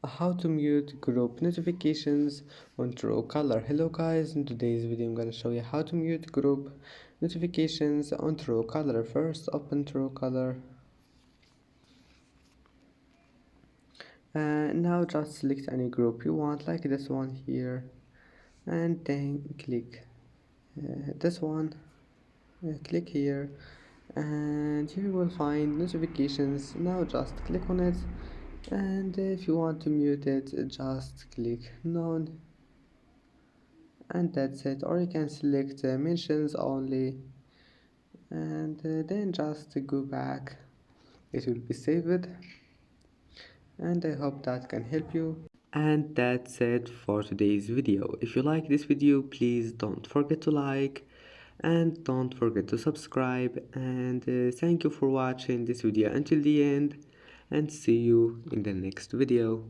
How to mute group notifications on Truecaller. Hello guys, in today's video I'm gonna show you how to mute group notifications on Truecaller. First open Truecaller and now just select any group you want, like this one here, and then click this one, click here, and you will find notifications. Now just click on it, and if you want to mute it, just click none, and that's it. Or you can select mentions only, and then just go back. It will be saved, and I hope that can help you. And that's it for today's video. If you like this video, please don't forget to like and don't forget to subscribe, and thank you for watching this video until the end, and see you in the next video.